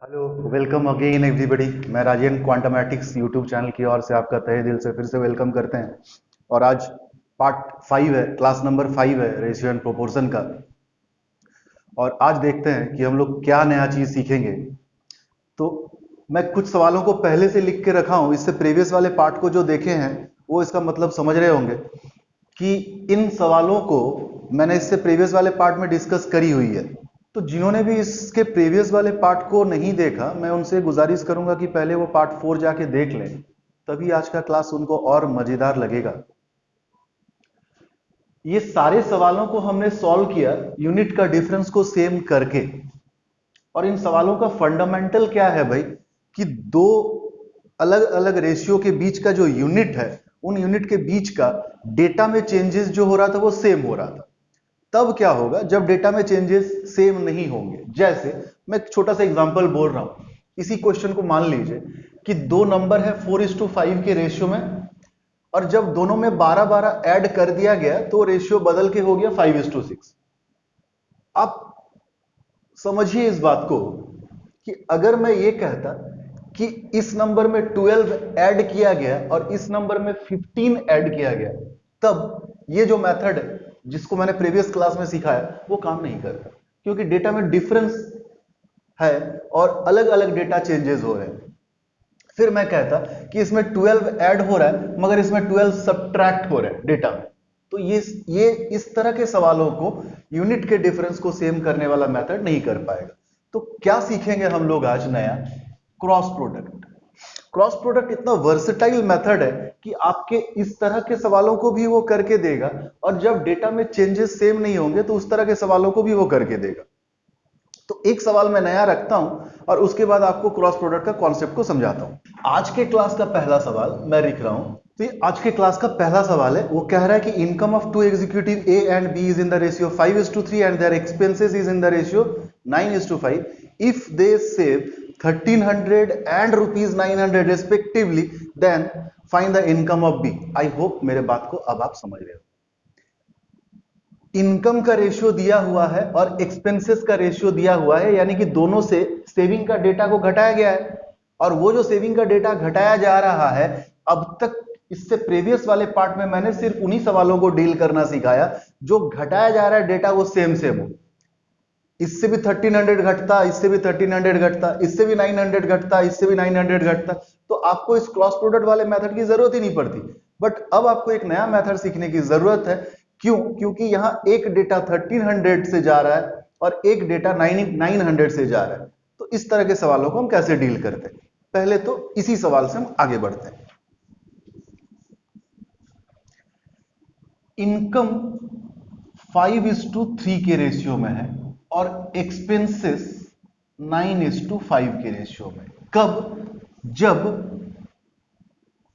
Hello, welcome again everybody. मैं Rajendra क्वांटमेटिक्स YouTube channel की ओर से आपका तहे दिल से फिर से वेलकम करते हैं। और आज पार्ट 5 है, क्लास नंबर 5 है रेशियो एंड प्रोपोर्शन का। और आज देखते हैं कि हम लोग क्या नया चीज सीखेंगे। तो मैं कुछ सवालों को पहले से लिख के रखा हूं, इससे प्रीवियस वाले पार्ट को जो देखे हैं वो इसका मतलब समझ रहे होंगे कि इन सवालों को मैंने इससे प्रीवियस वाले पार्ट में डिस्कस करी हुई है। तो जिन्होंने भी इसके प्रीवियस वाले पार्ट को नहीं देखा, मैं उनसे गुजारिश करूंगा कि पहले वो पार्ट 4 जाके देख लें, तभी आज का क्लास उनको और मजेदार लगेगा। ये सारे सवालों को हमने सॉल्व किया यूनिट का डिफरेंस को सेम करके। और इन सवालों का फंडामेंटल क्या है भाई, कि दो अलग अलग रेशियो के बीच का जो यूनिट है, उन यूनिट के बीच का डेटा में चेंजेस जो हो रहा था वो सेम हो रहा था। तब क्या होगा जब डेटा में चेंजेस सेम नहीं होंगे। जैसे मैं एक छोटा सा एग्जांपल बोल रहा हूं, इसी क्वेश्चन को मान लीजिए कि दो नंबर है 4:5 के रेशियो में, और जब दोनों में 12-12 ऐड कर दिया गया तो रेशियो बदल के हो गया 5:6। आप समझिए इस बात को कि अगर मैं ये कहता कि इस नंबर में 12 ऐड किया गया और इस नंबर में 15 ऐड किया गया, तब ये जो मेथड है जिसको मैंने प्रीवियस क्लास में सिखाया वो काम नहीं करता, क्योंकि डेटा में डिफरेंस है और अलग अलग डेटा चेंजेस हो रहे हैं। फिर मैं कहता कि इसमें 12 ऐड हो रहा है मगर इसमें 12 सब्ट्रैक्ट हो रहा है डेटा में। तो ये इस तरह के सवालों को यूनिट के डिफरेंस को सेम करने वाला मेथड नहीं कर पाएगा। तो क्या सीखेंगे हम लोग आज नया? Cross product. क्रॉस प्रोडक्ट इतना वर्सेटाइल मेथड है कि आपके इस तरह के सवालों को भी वो करके देगा, और जब डेटा में चेंजेस सेम नहीं होंगे तो उस तरह के सवालों को भी वो करके देगा। तो एक सवाल मैं नया रखता हूं और उसके बाद आपको क्रॉस प्रोडक्ट का कॉन्सेप्ट को समझाता हूं। आज के क्लास का पहला सवाल मैं लिख रहा हूं। तो ये आज के क्लास का पहला सवाल है, वो कह रहा है कि income of two executive A and B is in the ratio 5:3 and their expenses is in the ratio 9:5 if they save 1300 and rupees 900 respectively, then find the income of B. I hope मेरे बात को अब आप समझ रहे हो। Income का ratio दिया हुआ है और एक्सपेंसेस का रेशियो दिया हुआ है, यानी कि दोनों से सेविंग का डेटा को घटाया गया है। और वो जो सेविंग का डेटा घटाया जा रहा है, अब तक इससे प्रीवियस वाले पार्ट में मैंने सिर्फ उन्हीं सवालों को डील करना सिखाया जो घटाया जा रहा है डेटा वो सेम सेम हो। इससे भी 1300 घटता, इससे भी 1300 घटता, इससे भी 900 घटता, इससे भी 900 घटता, तो आपको इस क्रॉस प्रोडक्ट वाले मेथड की जरूरत ही नहीं पड़ती। बट अब आपको एक नया मेथड सीखने की जरूरत है। क्यों? क्योंकि यहां एक डेटा 1300 से जा रहा है और एक डेटा 900 से जा रहा है। तो इस तरह के सवालों को हम कैसे डील करते हैं, पहले तो इसी सवाल से हम आगे बढ़ते हैं। इनकम 5:3 के रेशियो में है और एक्सपेंसेस 9:5 के रेशियो में। कब? जब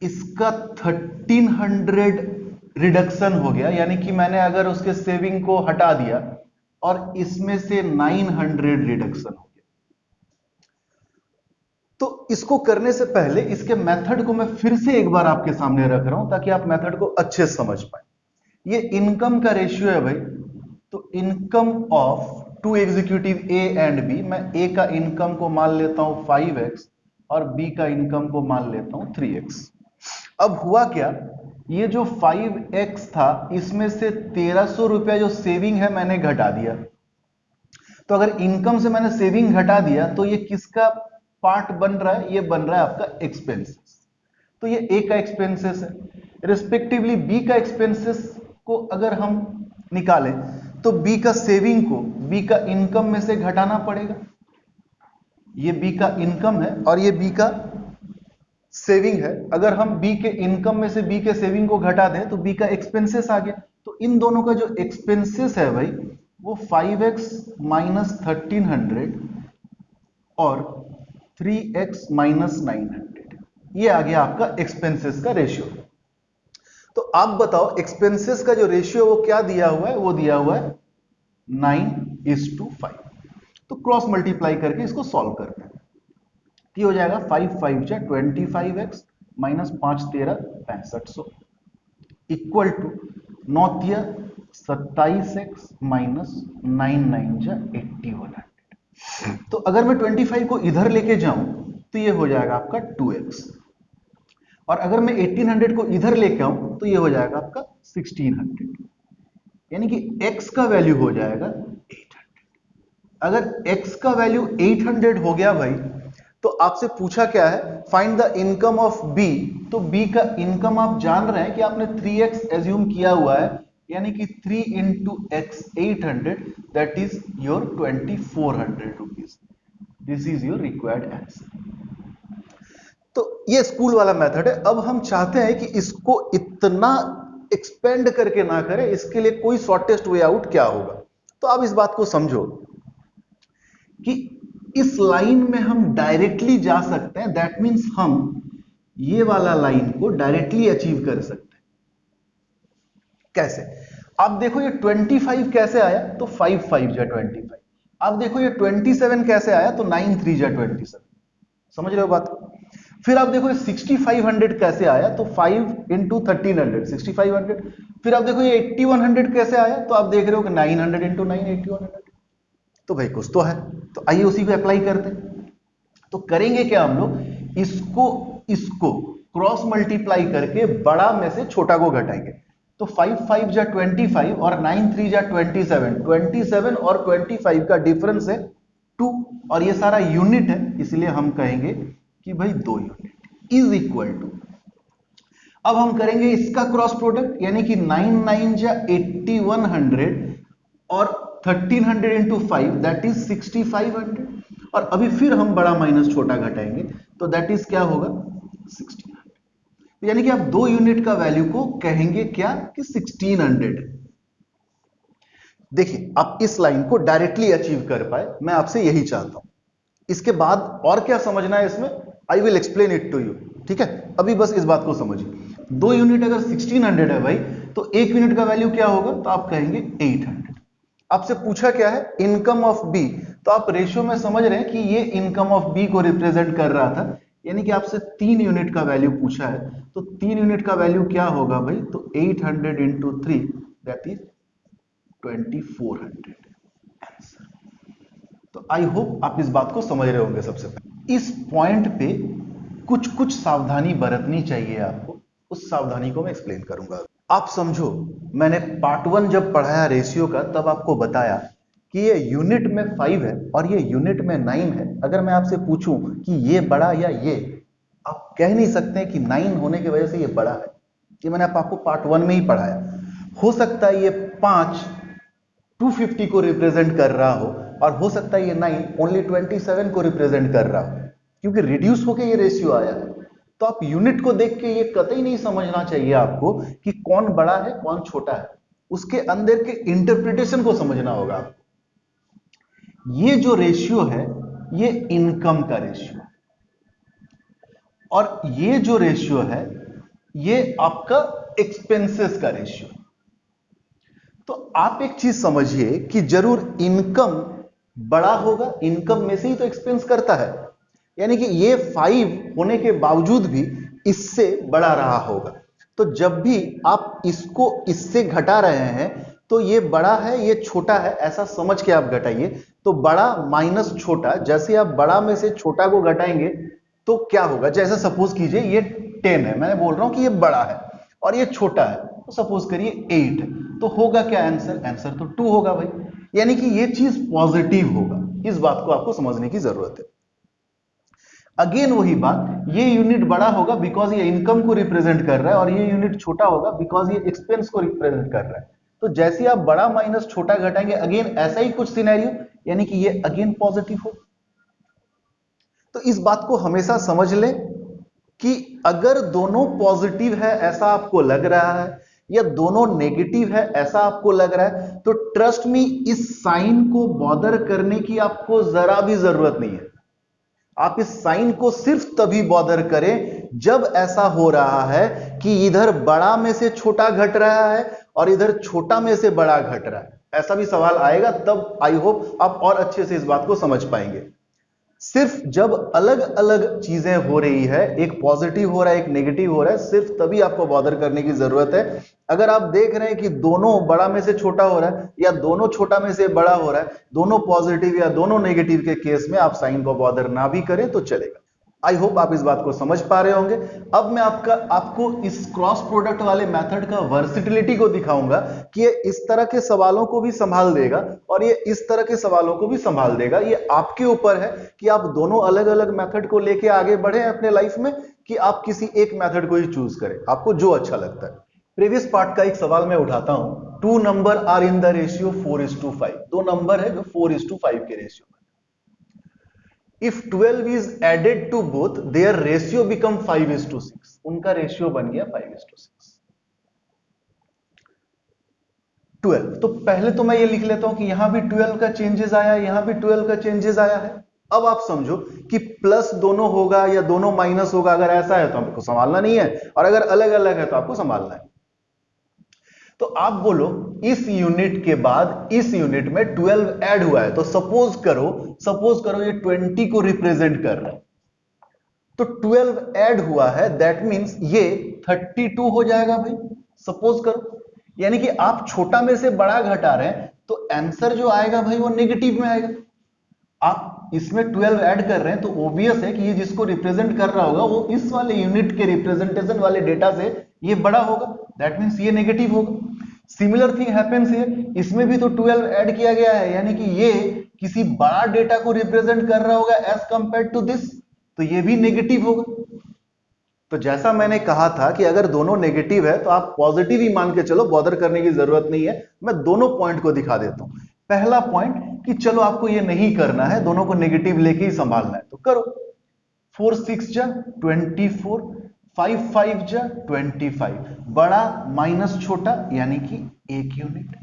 इसका 1300 रिडक्शन हो गया, यानी कि मैंने अगर उसके सेविंग को हटा दिया और इसमें से 900 रिडक्शन हो गया। तो इसको करने से पहले इसके मेथड को मैं फिर से एक बार आपके सामने रख रहा हूं ताकि आप मेथड को अच्छे से समझ पाए। ये इनकम का रेशियो है भाई। तो income of two executive A and B, मैं ए का इनकम को मान लेता हूं 5x और बी का इनकम को मान लेता हूं 3x। अब हुआ क्या, ये जो 5x था इसमें से 1300 रुपया जो सेविंग है मैंने घटा दिया। तो अगर इनकम से मैंने सेविंग घटा दिया तो ये किसका पार्ट बन रहा है? ये बन रहा है आपका एक्सपेंसेस। तो ये ए का एक्सपेंसेस है। रिस्पेक्टिवली बी का एक्सपेंसेस को अगर हम निकालें तो बी का सेविंग को बी का इनकम में से घटाना पड़ेगा। ये बी का इनकम है और ये बी का सेविंग है। अगर हम बी के इनकम में से बी के सेविंग को घटा दें तो बी का एक्सपेंसेस आ गया। तो इन दोनों का जो एक्सपेंसेस है भाई वो 5x माइनस 1300 और 3x माइनस 900, ये आ गया आपका एक्सपेंसेस का रेशियो। तो आप बताओ एक्सपेंसेस का जो रेशियो वो क्या दिया हुआ है? वो दिया हुआ है 9:5। तो क्रॉस मल्टीप्लाई करके इसको सॉल्व करते हैं। ये हो जाएगा 5 5 25x minus 5 13 6500 equal to 9 27x minus 9 9 8100। तो अगर मैं 25 को इधर लेके जाऊं तो ये हो जाएगा आपका 2x, और अगर मैं 1800 को इधर लेके आऊं तो ये हो जाएगा आपका 1600, यानी कि x का वैल्यू हो जाएगा 800। अगर x का वैल्यू 800 हो गया भाई, तो आपसे पूछा क्या है, find the income of b। तो b का इनकम आप जान रहे हैं कि आपने 3x एज्यूम किया हुआ है, यानी कि 3 into x 800, that is your 2400 rupees. This is your required answer. तो ये स्कूल वाला मेथड है। अब हम चाहते हैं कि इसको इतना एक्सपेंड करके ना करें, इसके लिए कोई शॉर्टेस्ट वे आउट क्या होगा। तो आप इस बात को समझो कि इस लाइन में हम डायरेक्टली जा सकते हैं, दैट मीन्स हम ये वाला लाइन को डायरेक्टली अचीव कर सकते हैं। कैसे? आप देखो ये 25 कैसे आया, तो 5 5 जा 25। आप देखो ये 27 कैसे आया, तो 9 3 जा 27। समझ रहे हो बात? फिर आप देखो ये 6500 कैसे आया, तो 5 इंटू 1300 6500। फिर आप देखो ये 8100 कैसे आया, तो आप देख रहे हो कि 900 इंटू 9 8100। तो भाई कुछ तो है, तो आइए उसी को अप्लाई करते हैं। तो करेंगे क्या हम लोग, इसको क्रॉस मल्टीप्लाई करके बड़ा में से छोटा को घटाएंगे। तो 5 5 जा 25 और 9 3 जा 27। 27 और 25 का डिफरेंस है 2, और ये सारा यूनिट है, इसलिए हम कहेंगे कि भाई 2 यूनिट इज इक्वल टू। अब हम करेंगे इसका क्रॉस प्रोडक्ट, यानी कि 9 9 जा 8100 और 1300 इंटू 5 दैट इज 6500, और अभी फिर हम बड़ा माइनस छोटा घटाएंगे, तो दैट इज क्या होगा 1600। यानी कि आप 2 यूनिट का वैल्यू को कहेंगे क्या कि 1600। देखिए आप इस लाइन को डायरेक्टली अचीव कर पाए, मैं आपसे यही चाहता हूं। इसके बाद और क्या समझना है इसमें, I will explain it to you. ठीक है, अभी बस इस बात को समझिए। 2 यूनिट अगर 1600 है भाई, तो 1 यूनिट का वैल्यू क्या होगा, तो आप कहेंगे 800। आपसे पूछा क्या है, इनकम ऑफ बी, तो आप रेशियो में समझ रहे हैं कि ये इनकम ऑफ बी को रिप्रेजेंट कर रहा था, यानी कि आपसे 3 यूनिट का वैल्यू पूछा है, तो 3 यूनिट का वैल्यू क्या होगा भाई, तो 800 इंटू 3 दैट इज 2400 आंसर। तो आई होप आप इस बात को समझ रहे होंगे। सबसे पहले इस पॉइंट पे कुछ कुछ सावधानी बरतनी चाहिए आपको, उस सावधानी को मैं एक्सप्लेन करूंगा। आप समझो, मैंने पार्ट 1 जब पढ़ाया रेशियो का, तब आपको बताया कि ये यूनिट में 5 है और ये यूनिट में 9 है। अगर मैं आपसे पूछूं कि ये बड़ा या ये, आप कह नहीं सकते कि 9 होने की वजह से ये बड़ा है। ये मैंने आपको पार्ट 1 में ही पढ़ाया। हो सकता है ये 5 250 को रिप्रेजेंट कर रहा हो, और हो सकता है ये 9 ओनली 27 को रिप्रेजेंट कर रहा हो, क्योंकि रिड्यूस होकर ये रेशियो आया है। तो आप यूनिट को देख के ये कतई नहीं समझना चाहिए आपको कि कौन बड़ा है कौन छोटा है, उसके अंदर के इंटरप्रिटेशन को समझना होगा आपको। ये जो रेशियो है ये इनकम का रेशियो, और ये जो रेशियो है ये आपका एक्सपेंसेस का रेशियो। तो आप एक चीज समझिए कि जरूर इनकम बड़ा होगा, इनकम में से ही तो एक्सपेंस करता है, यानी कि ये 5 होने के बावजूद भी इससे बड़ा रहा होगा। तो जब भी आप इसको इससे घटा रहे हैं, तो ये बड़ा है ये छोटा है ऐसा समझ के आप घटाइए। तो बड़ा माइनस छोटा, जैसे आप बड़ा में से छोटा को घटाएंगे तो क्या होगा, जैसे सपोज कीजिए ये 10 है, मैं बोल रहा हूं कि ये बड़ा है और ये छोटा है, तो सपोज करिए 8, तो होगा क्या आंसर, आंसर तो 2 होगा भाई। यानी कि ये चीज पॉजिटिव होगा, इस बात को आपको समझने की जरूरत है। अगेन वही बात, ये यूनिट बड़ा होगा बिकॉज ये इनकम को रिप्रेजेंट कर रहा है, और ये यूनिट छोटा होगा बिकॉज ये एक्सपेंस को रिप्रेजेंट कर रहा है। तो जैसे आप बड़ा माइनस छोटा घटाएंगे, अगेन ऐसा ही कुछ सिनेरियो, यानी कि ये अगेन पॉजिटिव हो। तो इस बात को हमेशा समझ लें कि अगर दोनों पॉजिटिव है ऐसा आपको लग रहा है, या दोनों नेगेटिव है ऐसा आपको लग रहा है, तो ट्रस्ट मी, इस साइन को बॉदर करने की आपको जरा भी जरूरत नहीं है। आप इस साइन को सिर्फ तभी बॉदर करें जब ऐसा हो रहा है कि इधर बड़ा में से छोटा घट रहा है और इधर छोटा में से बड़ा घट रहा है। ऐसा भी सवाल आएगा, तब आई होप आप और अच्छे से इस बात को समझ पाएंगे। सिर्फ जब अलग अलग चीजें हो रही है, एक पॉजिटिव हो रहा है एक नेगेटिव हो रहा है, सिर्फ तभी आपको बॉदर करने की जरूरत है। अगर आप देख रहे हैं कि दोनों बड़ा में से छोटा हो रहा है या दोनों छोटा में से बड़ा हो रहा है, दोनों पॉजिटिव या दोनों नेगेटिव के केस में आप साइन को बॉदर ना भी करें तो चलेगा। आई होप आप इस बात को समझ पा रहे होंगे। अब मैं आपको इस क्रॉस प्रोडक्ट वाले मेथड का वर्सिटिलिटी को दिखाऊंगा कि ये इस तरह के सवालों को भी संभाल देगा और ये इस तरह के सवालों को भी संभाल देगा। ये आपके ऊपर है कि आप दोनों अलग अलग मेथड को लेके आगे बढ़े अपने लाइफ में, कि आप किसी एक मेथड को ही चूज करें, आपको जो अच्छा लगता है। प्रीवियस पार्ट का एक सवाल मैं उठाता हूं। 2 number are in the ratio 4:5। दो नंबर है जो 4:5 के रेशियो में। If 12 is added to both, their ratio become 5:6। उनका रेशियो बन गया 5:6। 12, तो पहले तो मैं ये लिख लेता हूं कि यहां भी 12 का चेंजेस आया है, यहां भी 12 का चेंजेस आया है। अब आप समझो कि प्लस दोनों होगा या दोनों माइनस होगा। अगर ऐसा है तो आपको संभालना नहीं है, और अगर अलग अलग है तो आपको संभालना है। तो आप बोलो इस यूनिट के बाद इस यूनिट में 12 ऐड हुआ है, तो सपोज करो ये 20 को रिप्रेजेंट कर रहा है, तो 12 ऐड हुआ है, दैट मींस ये 32 हो जाएगा भाई। सपोज करो, यानी कि आप छोटा में से बड़ा घटा रहे हैं, तो आंसर जो आएगा भाई वो नेगेटिव में आएगा। आप इसमें 12 ऐड कर रहे हैं तो ऑब्वियस है कि ये जिसको रिप्रेजेंट कर रहा होगा वो इस वाले यूनिट के रिप्रेजेंटेशन वाले डेटा से ये बड़ा होगा, दैट मींस ये नेगेटिव होगा। सिमिलर थिंग हैपेंस हियर, इसमें भी तो 12 ऐड किया गया है, यानी कि ये किसी बड़ा डेटा को रिप्रेजेंट कर रहा होगा एज कंपेयर टू दिस, तो ये भी नेगेटिव होगा। तो जैसा मैंने कहा था कि अगर दोनों नेगेटिव है तो आप पॉजिटिव ही मान के चलो, बॉदर करने की जरूरत नहीं है। मैं दोनों पॉइंट को दिखा देता हूं। पहला पॉइंट कि चलो आपको ये नहीं करना है, दोनों को नेगेटिव लेके ही संभालना है, तो करो। 4 6 जा 24, 5 5 जा 25, बड़ा माइनस छोटा यानी कि एक unit,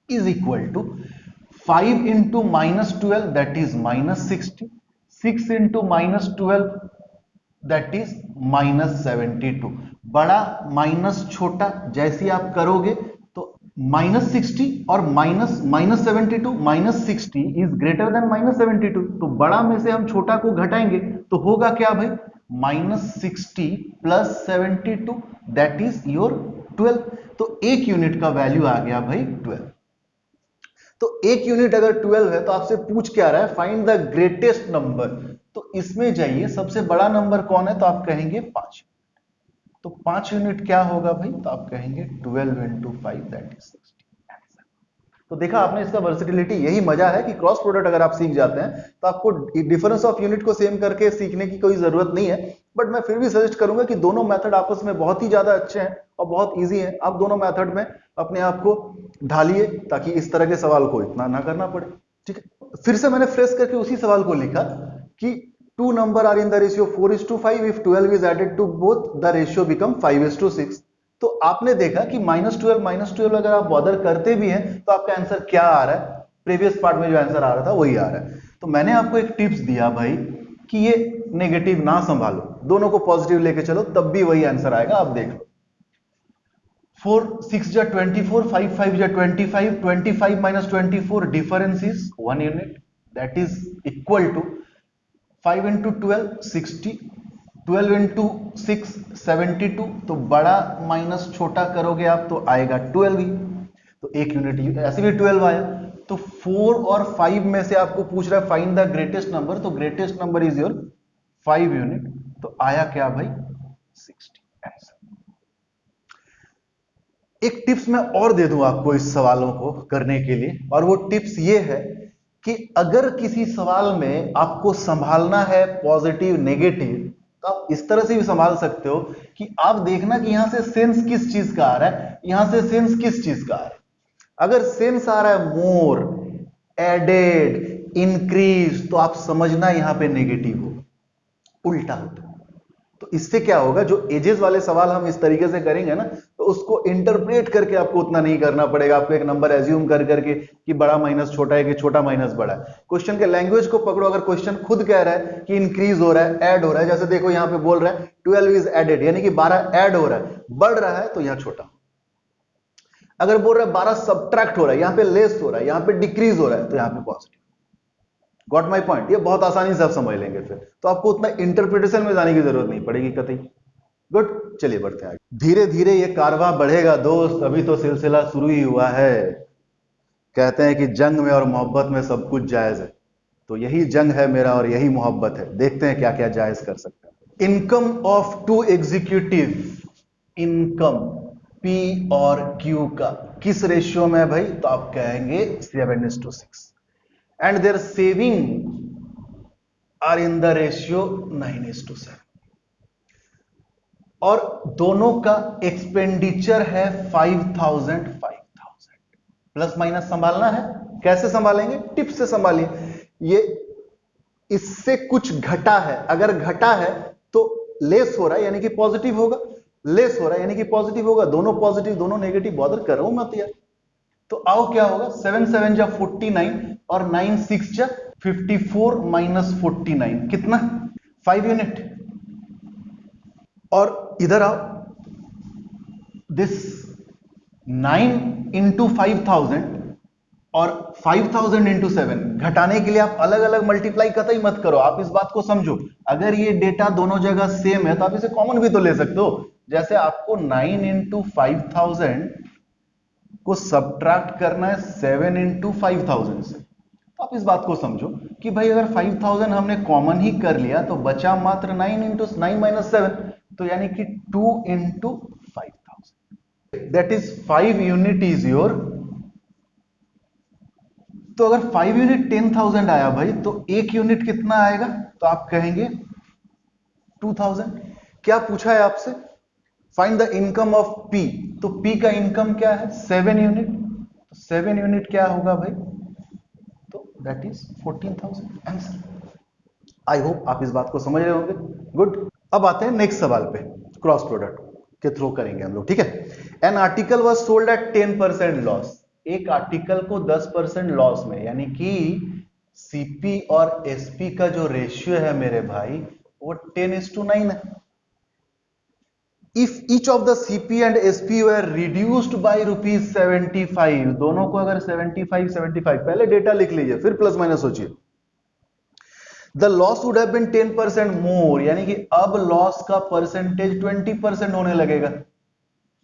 is equal to 5 into -12 that is -60, 6 into -12 that is -72। बड़ा माइनस छोटा जैसे आप करोगे तो -60 और -72, -60 इज ग्रेटर देन -72, तो बड़ा में से हम छोटा को घटाएंगे तो होगा क्या भाई, -60 प्लस 72 दैट इज योर 12। तो एक यूनिट का वैल्यू आ गया भाई 12। तो एक यूनिट अगर 12 है तो आपसे पूछ क्या रहा है, फाइंड द ग्रेटेस्ट नंबर। तो इसमें जाइए, सबसे बड़ा नंबर कौन है, तो आप कहेंगे 5। तो 5 यूनिट क्या होगा भाई, तो आप कहेंगे 12 इंटू 5 दैट इज 60। तो देखा आपने, इसका वर्सिटिलिटी, यही मजा है कि क्रॉस प्रोडक्ट अगर आप सीख जाते हैं तो आपको डिफरेंस ऑफ यूनिट को सेम करके सीखने की कोई जरूरत नहीं है। बट मैं फिर भी सजेस्ट करूंगा कि दोनों मेथड आपस में बहुत ही ज्यादा अच्छे हैं और बहुत इजी हैं। आप दोनों मेथड में अपने आप को ढालिए ताकि इस तरह के सवाल को इतना ना करना पड़े। ठीक है, फिर से मैंने फ्रेश करके उसी सवाल को लिखा कि 2 number are in the ratio 4:5, if 12 is added to both the ratio become 5:6। तो आपने देखा कि -12 अगर आप बॉदर करते भी हैं तो आपका आंसर क्या आ रहा है, प्रीवियस पार्ट में जो आंसर आ रहा था वही आ रहा है। तो मैंने आपको एक टिप्स दिया भाई कि ये नेगेटिव ना संभालो, दोनों को पॉजिटिव लेके चलो, तब भी वही आंसर आएगा। आप देख लो, 4 6 जा 24, 5 5 जा 25, 25 minus 24 difference is 1 unit, that is equal to 5 into 12 60, 12 into 6 72। तो बड़ा माइनस छोटा करोगे आप तो आएगा 12 ही, तो एक यूनिट ऐसे भी 12 आया। तो 4 और 5 में से आपको पूछ रहा है फाइंड द ग्रेटेस्ट नंबर, तो greatest number is your 5 unit, तो आया क्या भाई 60 आंसर। एक टिप्स मैं और दे दूं आपको इस सवालों को करने के लिए, और वो टिप्स ये है कि अगर किसी सवाल में आपको संभालना है पॉजिटिव नेगेटिव, तो आप इस तरह से भी संभाल सकते हो कि आप देखना कि यहां से सेंस किस चीज का आ रहा है, यहां से सेंस किस चीज का आ रहा है। अगर सेंस आ रहा है मोर, एडेड, इंक्रीज, तो आप समझना यहां पे नेगेटिव हो, उल्टा होता है। तो इससे क्या होगा, जो एजेस वाले सवाल हम इस तरीके से करेंगे ना, तो उसको इंटरप्रेट करके आपको उतना नहीं करना पड़ेगा। आपको एक नंबर एज्यूम कर करके कि बड़ा माइनस छोटा है कि छोटा माइनस बड़ा है। क्वेश्चन के लैंग्वेज को पकड़ो। अगर क्वेश्चन खुद कह रहा है कि इंक्रीज हो रहा है, ऐड हो रहा है, जैसे देखो यहां पे बोल रहा है 12 इज एडेड, यानी कि 12 ऐड हो रहा है, बढ़ रहा है, तो यहां छोटा। अगर बोल रहा है 12 सब्ट्रैक्ट हो रहा है, यहां पे लेस हो रहा है, यहां पे डिक्रीज हो रहा है, तो यहां पे पॉजिटिव। Got my point? ये बहुत आसानी से आप समझ लेंगे, फिर तो आपको उतना इंटरप्रिटेशन में जाने की जरूरत नहीं पड़ेगी कतई। गुड, चलिए बढ़ते हैं आगे। धीरे धीरे ये कारवां बढ़ेगा दोस्त, अभी तो सिलसिला शुरू ही हुआ है। कहते हैं कि जंग में और मोहब्बत में सब कुछ जायज है, तो यही जंग है मेरा और यही मोहब्बत है। देखते हैं क्या क्या जायज कर सकते हैं। Income of two executive, income P और क्यू का किस रेशियो में है भाई? तो आप कहेंगे 7:6 and their saving are in the ratio 9:7 और दोनों का एक्सपेंडिचर है 5,000 प्लस माइनस संभालना है। कैसे संभालेंगे? टिप से संभालिए। ये इससे कुछ घटा है, अगर घटा है तो लेस हो रहा है यानी कि पॉजिटिव होगा, लेस हो रहा है यानी कि पॉजिटिव होगा, दोनों पॉजिटिव दोनों नेगेटिव बॉदर कर रहा हूं मत यार। तो आओ क्या होगा, 7 7 जा 49 और 9 6 जा 54 माइनस 49 कितना? 5 यूनिट। और इधर आओ, दिस 9 इंटू 5,000 और 5,000 इंटू 7 घटाने के लिए आप अलग अलग मल्टीप्लाई कतई मत करो, आप इस बात को समझो। अगर ये डेटा दोनों जगह सेम है तो आप इसे कॉमन भी तो ले सकते हो। जैसे आपको 9 इंटू 5,000 को सब्ट्रैक्ट करना है 7 इंटू 5,000 से, तो आप इस बात को समझो कि भाई अगर 5,000 हमने कॉमन ही कर लिया तो बचा मात्र 9 इंटू 9 माइनस 7, तो यानी कि 2 into 5,000, that is 5 unit is your. तो अगर 5 यूनिट 10,000 आया भाई तो 1 यूनिट कितना आएगा? तो आप कहेंगे 2,000। क्या पूछा है आपसे? Find the income of P, तो पी का इनकम क्या है? 7 यूनिट। तो 7 यूनिट क्या होगा भाई? तो that is 14,000 answer. I hope आप इस बात को समझ रहे होंगे। गुड, अब आते हैं नेक्स्ट सवाल पे, क्रॉस प्रोडक्ट के थ्रू करेंगे हम लोग, ठीक है। An article was sold at 10% loss, एक आर्टिकल को 10% लॉस में, यानी कि सीपी और एसपी का जो रेशियो है मेरे भाई वो 10:9 है। If each of the CP and SP were reduced by ₹75, दोनों को अगर 75 पहले डेटा लिख लीजिए फिर प्लस माइनस सोचिए। The loss would have been 10% more, यानी कि अब लॉस का परसेंटेज 20% होने लगेगा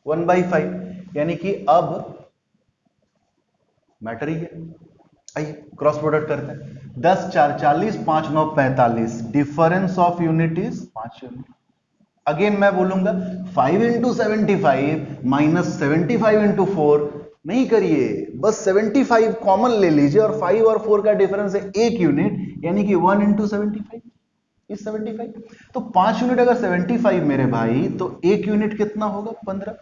1/5, यानी कि अब मैटर ही है। आइए क्रॉस प्रोडक्ट करते हैं। 10 4 40, 5 9 45, difference of unit is 5 unit. Again मैं बोलूंगा 5 इंटू 75 माइनस 75 इंटू 4 नहीं करिए, बस 75 कॉमन ले लीजिए और 5 और 4 का डिफरेंस है 1 यूनिट, यानी कि 1 इंटू 75 इज 75। तो 5 यूनिट अगर 75 मेरे भाई तो 1 यूनिट कितना होगा? 15।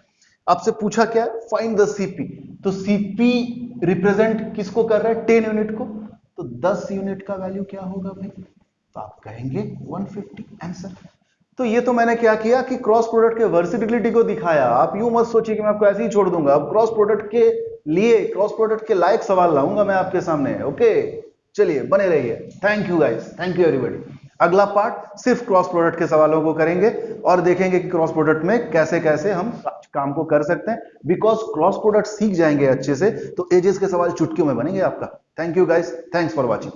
आपसे पूछा क्या है? फाइंड द सीपी, तो सीपी रिप्रेजेंट किसको कर रहा है? 10 यूनिट को, तो 10 यूनिट का वैल्यू क्या होगा भाई? तो आप कहेंगे 150 आंसर। तो ये तो मैंने क्या किया कि क्रॉस प्रोडक्ट के वर्सिटिलिटी को दिखाया। आप यूं मत सोचिए कि मैं आपको ऐसे ही छोड़ दूंगा, अब क्रॉस प्रोडक्ट के लिए, क्रॉस प्रोडक्ट के लायक सवाल लाऊंगा मैं आपके सामने। ओके, चलिए बने रहिए। Thank you guys, thank you everybody. अगला पार्ट सिर्फ क्रॉस प्रोडक्ट के सवालों को करेंगे और देखेंगे कि क्रॉस प्रोडक्ट में कैसे कैसे हम काम को कर सकते हैं। बिकॉज क्रॉस प्रोडक्ट सीख जाएंगे अच्छे से तो एजेस के सवाल चुटकियों में बनेंगे आपका। Thank you guys, thanks for watching.